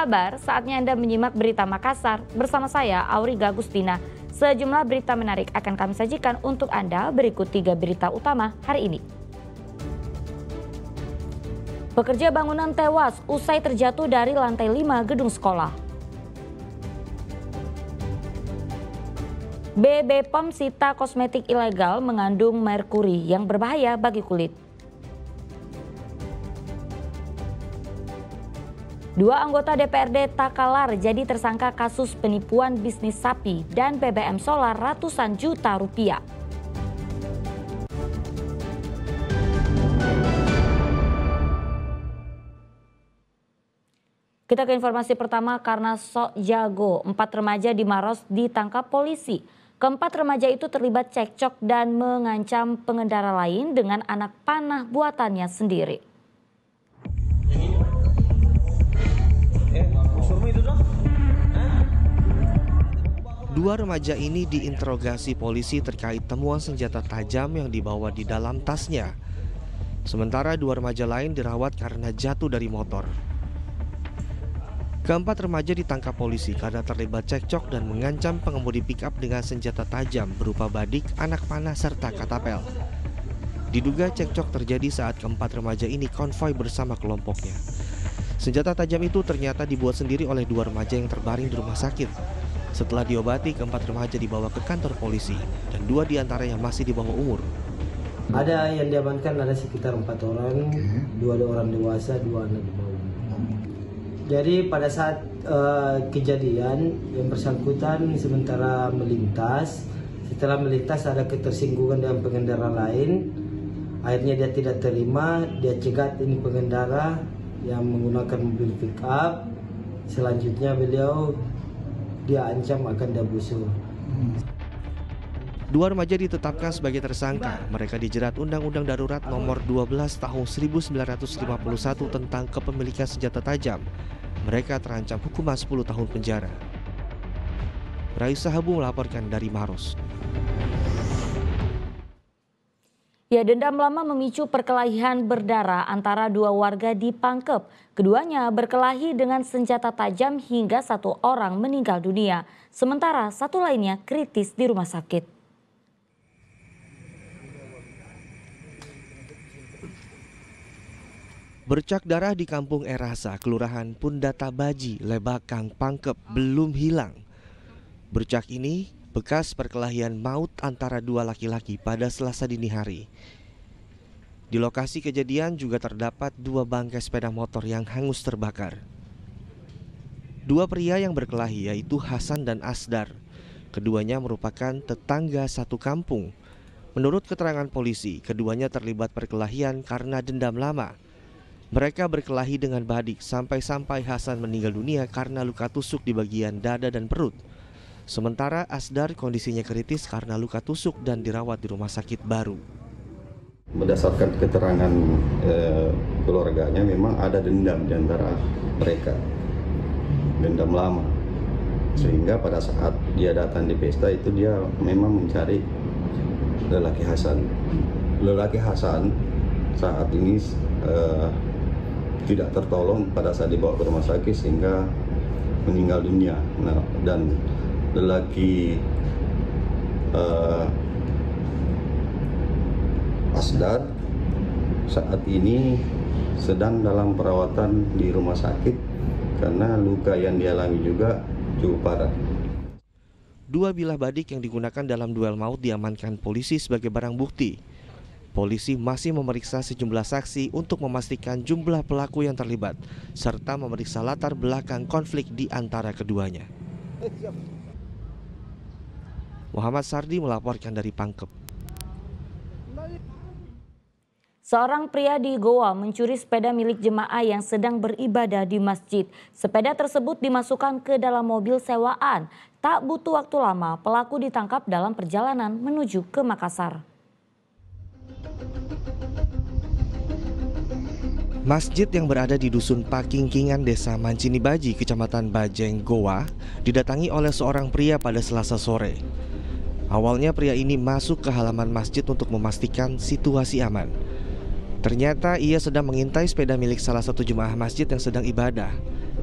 kabar? Saatnya Anda menyimak berita Makassar bersama saya, Auriga Agustina. Sejumlah berita menarik akan kami sajikan untuk Anda. Berikut 3 berita utama hari ini. Pekerja bangunan tewas usai terjatuh dari lantai 5 gedung sekolah. BPOM sita kosmetik ilegal mengandung merkuri yang berbahaya bagi kulit. 2 anggota DPRD Takalar jadi tersangka kasus penipuan bisnis sapi dan BBM solar ratusan juta rupiah. Kita ke informasi pertama. Karena sok jago, 4 remaja di Maros ditangkap polisi. Keempat remaja itu terlibat cekcok dan mengancam pengendara lain dengan anak panah buatannya sendiri. Dua remaja ini diinterogasi polisi terkait temuan senjata tajam yang dibawa di dalam tasnya. Sementara 2 remaja lain dirawat karena jatuh dari motor. Keempat remaja ditangkap polisi karena terlibat cekcok dan mengancam pengemudi pickup dengan senjata tajam berupa badik, anak panah, serta katapel. Diduga cekcok terjadi saat keempat remaja ini konvoi bersama kelompoknya. Senjata tajam itu ternyata dibuat sendiri oleh 2 remaja yang terbaring di rumah sakit. Setelah diobati, keempat remaja dibawa ke kantor polisi dan 2 diantaranya masih di bawah umur. Ada yang diamankan ada sekitar 4 orang, 2 orang dewasa, 2 anak di bawah umur. Jadi pada saat kejadian yang bersangkutan sementara melintas, setelah melintas ada ketersinggungan dengan pengendara lain. Akhirnya dia tidak terima, dia cegat ini pengendara yang menggunakan mobil pick up. Selanjutnya dia ancam akan dabusur. 2 remaja ditetapkan sebagai tersangka. Mereka dijerat Undang-Undang Darurat Nomor 12 Tahun 1951 tentang kepemilikan senjata tajam. Mereka terancam hukuman 10 tahun penjara. Raisa Habu melaporkan dari Maros. Ya, dendam lama memicu perkelahian berdarah antara 2 warga di Pangkep. Keduanya berkelahi dengan senjata tajam hingga 1 orang meninggal dunia. Sementara 1 lainnya kritis di rumah sakit. Bercak darah di Kampung Erasa, Kelurahan Pundata Baji, Lebakang, Pangkep belum hilang. Bercak ini bekas perkelahian maut antara 2 laki-laki pada Selasa dini hari. Di lokasi kejadian juga terdapat 2 bangkai sepeda motor yang hangus terbakar. 2 pria yang berkelahi yaitu Hasan dan Asdar. Keduanya merupakan tetangga satu kampung. Menurut keterangan polisi, keduanya terlibat perkelahian karena dendam lama. Mereka berkelahi dengan badik sampai-sampai Hasan meninggal dunia karena luka tusuk di bagian dada dan perut. Sementara Asdar kondisinya kritis karena luka tusuk dan dirawat di rumah sakit baru. Berdasarkan keterangan keluarganya memang ada dendam di antara mereka, dendam lama. Sehingga pada saat dia datang di pesta itu dia memang mencari lelaki Hasan. Lelaki Hasan saat ini tidak tertolong pada saat dibawa ke rumah sakit sehingga meninggal dunia. Nah, dan lelaki Asdar saat ini sedang dalam perawatan di rumah sakit karena luka yang dialami juga cukup parah. 2 bilah badik yang digunakan dalam duel maut diamankan polisi sebagai barang bukti. Polisi masih memeriksa sejumlah saksi untuk memastikan jumlah pelaku yang terlibat serta memeriksa latar belakang konflik di antara keduanya. Muhammad Sardi melaporkan dari Pangkep. Seorang pria di Goa mencuri sepeda milik jemaah yang sedang beribadah di masjid. Sepeda tersebut dimasukkan ke dalam mobil sewaan. Tak butuh waktu lama, pelaku ditangkap dalam perjalanan menuju ke Makassar. Masjid yang berada di Dusun Pakingkingan, Desa Mancini Baji, Kecamatan Bajeng, Goa, didatangi oleh seorang pria pada Selasa sore. Awalnya pria ini masuk ke halaman masjid untuk memastikan situasi aman. Ternyata ia sedang mengintai sepeda milik salah satu jemaah masjid yang sedang ibadah.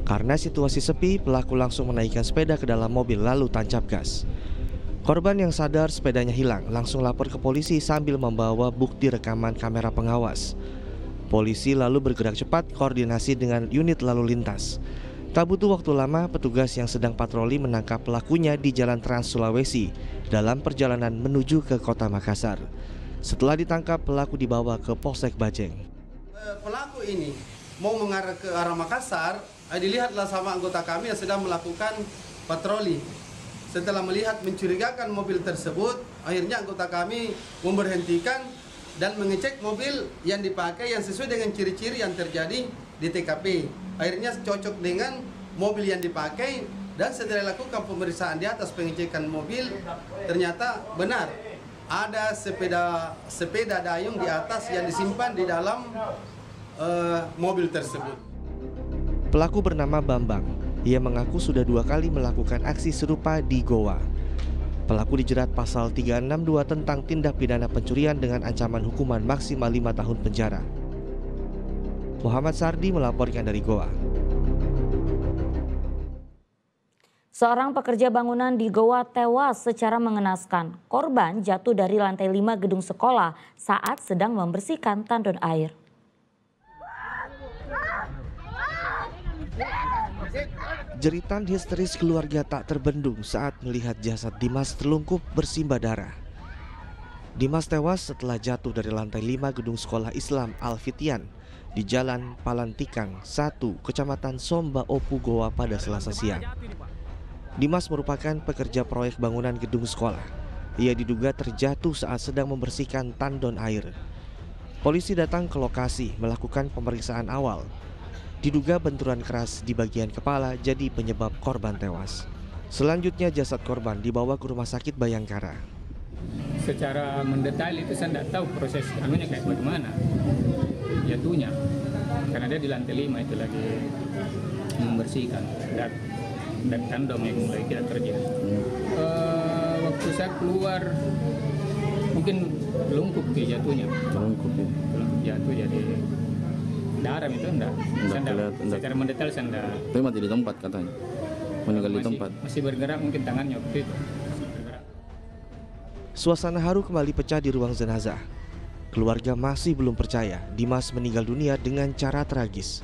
Karena situasi sepi, pelaku langsung menaikkan sepeda ke dalam mobil lalu tancap gas. Korban yang sadar sepedanya hilang langsung lapor ke polisi sambil membawa bukti rekaman kamera pengawas. Polisi lalu bergerak cepat koordinasi dengan unit lalu lintas. Tak butuh waktu lama, petugas yang sedang patroli menangkap pelakunya di Jalan Trans Sulawesi dalam perjalanan menuju ke Kota Makassar. Setelah ditangkap, pelaku dibawa ke Polsek Bajeng. Pelaku ini mau mengarah ke arah Makassar, dilihatlah sama anggota kami yang sedang melakukan patroli. Setelah melihat mencurigakan mobil tersebut, akhirnya anggota kami memberhentikan dan mengecek mobil yang dipakai yang sesuai dengan ciri-ciri yang terjadi di TKP. Akhirnya cocok dengan mobil yang dipakai dan setelah lakukan pemeriksaan di atas pengecekan mobil, ternyata benar ada sepeda dayung di atas yang disimpan di dalam mobil tersebut. Pelaku bernama Bambang. Ia mengaku sudah 2 kali melakukan aksi serupa di Goa. Pelaku dijerat pasal 362 tentang tindak pidana pencurian dengan ancaman hukuman maksimal 5 tahun penjara. Muhammad Sardi melaporkan dari Goa. Seorang pekerja bangunan di Goa tewas secara mengenaskan. Korban jatuh dari lantai 5 gedung sekolah saat sedang membersihkan tandon air. Jeritan histeris keluarga tak terbendung saat melihat jasad Dimas terlungkup bersimbah darah. Dimas tewas setelah jatuh dari lantai 5 gedung sekolah Islam Al-Fitian di Jalan Palantikang 1, Kecamatan Somba Opu, Goa pada Selasa siang. Dimas merupakan pekerja proyek bangunan gedung sekolah. Ia diduga terjatuh saat sedang membersihkan tandon air. Polisi datang ke lokasi melakukan pemeriksaan awal. Diduga benturan keras di bagian kepala jadi penyebab korban tewas. Selanjutnya jasad korban dibawa ke Rumah Sakit Bayangkara. Secara mendetail itu saya tidak tahu proses anunya kayak bagaimana jatuhnya, karena dia di lantai 5 itu lagi membersihkan dan tandon yang mulai tidak kerja. Waktu saya keluar mungkin lungkup dia jatuhnya. Lungkup jatuh jadi darah itu enggak secara mendetail saya enggak. Tapi mati di tempat katanya. Meninggal di tempat. Masih bergerak mungkin tangannya waktu itu. Suasana haru kembali pecah di ruang jenazah. Keluarga masih belum percaya Dimas meninggal dunia dengan cara tragis.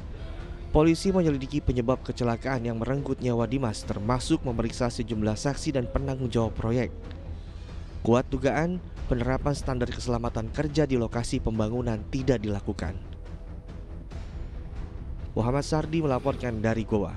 Polisi menyelidiki penyebab kecelakaan yang merenggut nyawa Dimas, termasuk memeriksa sejumlah saksi dan penanggung jawab proyek. Kuat dugaan penerapan standar keselamatan kerja di lokasi pembangunan tidak dilakukan. Muhammad Sardi melaporkan dari Goa.